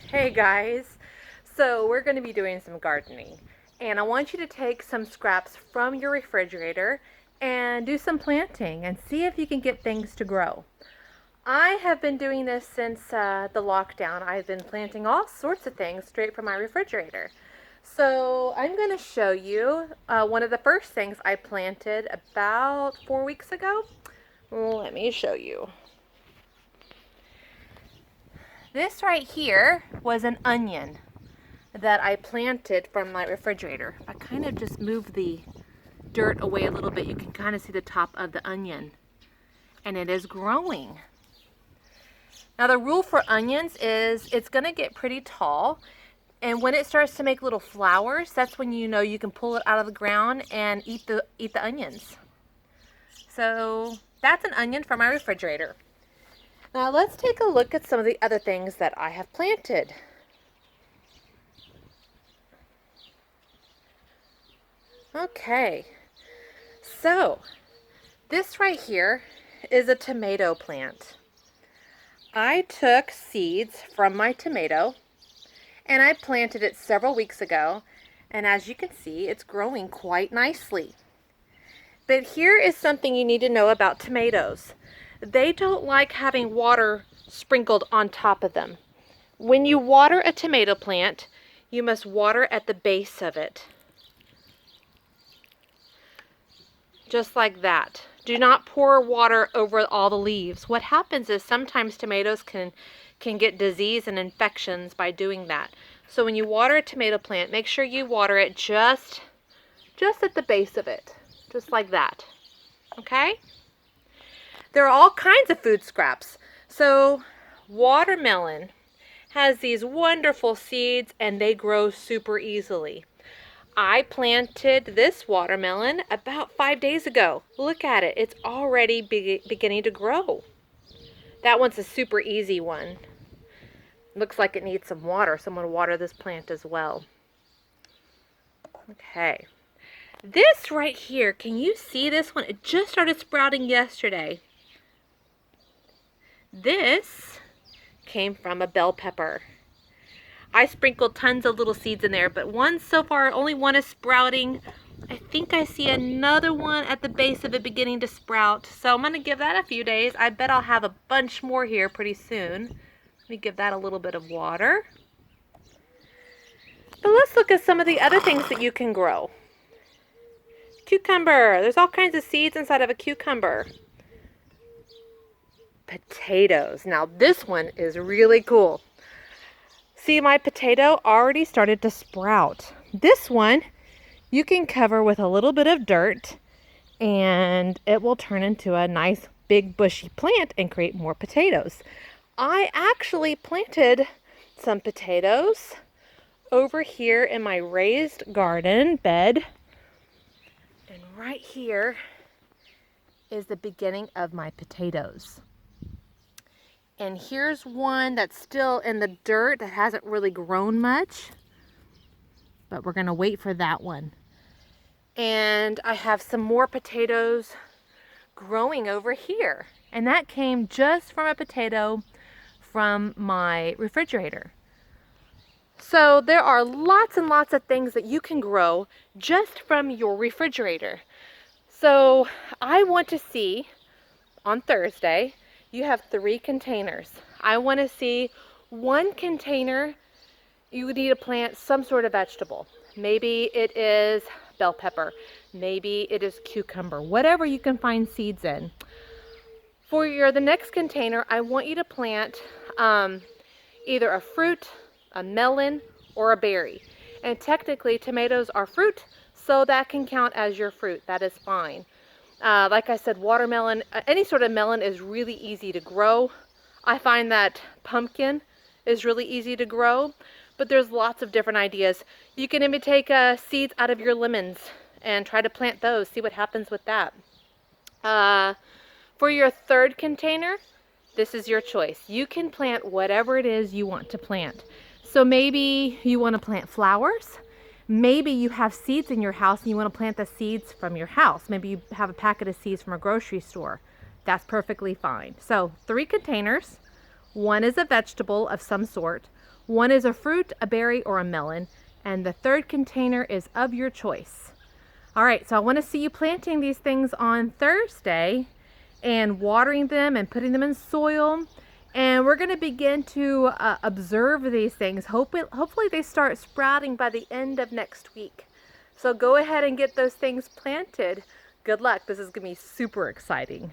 Hey guys, so we're going to be doing some gardening, and I want you to take some scraps from your refrigerator and do some planting and see if you can get things to grow. I have been doing this since the lockdown. I've been planting all sorts of things straight from my refrigerator. So I'm going to show you one of the first things I planted about 4 weeks ago. Let me show you. This right here was an onion that I planted from my refrigerator. I kind of just moved the dirt away a little bit. You can kind of see the top of the onion, and it is growing. Now the rule for onions is it's going to get pretty tall, and when it starts to make little flowers, that's when you know you can pull it out of the ground and eat the onions. So that's an onion from my refrigerator. Now let's take a look at some of the other things that I have planted. Okay, so this right here is a tomato plant. I took seeds from my tomato and I planted it several weeks ago, and as you can see, it's growing quite nicely. But here is something you need to know about tomatoes. They don't like having water sprinkled on top of them. When you water a tomato plant, you must water at the base of it. Just like that. Do not pour water over all the leaves. What happens is sometimes tomatoes can get disease and infections by doing that. So when you water a tomato plant, make sure you water it just at the base of it. Just like that. Okay? There are all kinds of food scraps. So watermelon has these wonderful seeds and they grow super easily. I planted this watermelon about 5 days ago. Look at it. It's already beginning to grow. That one's a super easy one. Looks like it needs some water, so I'm going to water this plant as well. Okay. This right here, can you see this one? It just started sprouting yesterday. This came from a bell pepper. I sprinkled tons of little seeds in there, but one so far, only one is sprouting. I think I see another one at the base of it beginning to sprout. So I'm going to give that a few days. I bet I'll have a bunch more here pretty soon. Let me give that a little bit of water. But let's look at some of the other things that you can grow. Cucumber. There's all kinds of seeds inside of a cucumber. Potatoes. Now this one is really cool. See, my potato already started to sprout. This one you can cover with a little bit of dirt and it will turn into a nice big bushy plant and create more potatoes. I actually planted some potatoes over here in my raised garden bed. And right here is the beginning of my potatoes. And here's one that's still in the dirt that hasn't really grown much. But we're going to wait for that one. And I have some more potatoes growing over here. And that came just from a potato from my refrigerator. So there are lots and lots of things that you can grow just from your refrigerator. So I want to see on Thursday, you have 3 containers. I want to see 1 container, you need to plant some sort of vegetable. Maybe it is bell pepper. Maybe it is cucumber. Whatever you can find seeds in. For the next container, I want you to plant either a fruit, a melon, or a berry. And technically, tomatoes are fruit, so that can count as your fruit. That is fine. Like I said, watermelon, any sort of melon is really easy to grow. I find that pumpkin is really easy to grow, but there's lots of different ideas. You can even take seeds out of your lemons and try to plant those, see what happens with that. For your 3rd container, this is your choice. You can plant whatever it is you want to plant. So maybe you want to plant flowers. Maybe you have seeds in your house and you want to plant the seeds from your house. Maybe you have a packet of seeds from a grocery store. That's perfectly fine. So 3 containers, one is a vegetable of some sort, one is a fruit, a berry, or a melon, and the third container is of your choice. All right, so I want to see you planting these things on Thursday and watering them and putting them in soil. And we're going to begin to observe these things. Hopefully they start sprouting by the end of next week. So go ahead and get those things planted. Good luck. This is going to be super exciting.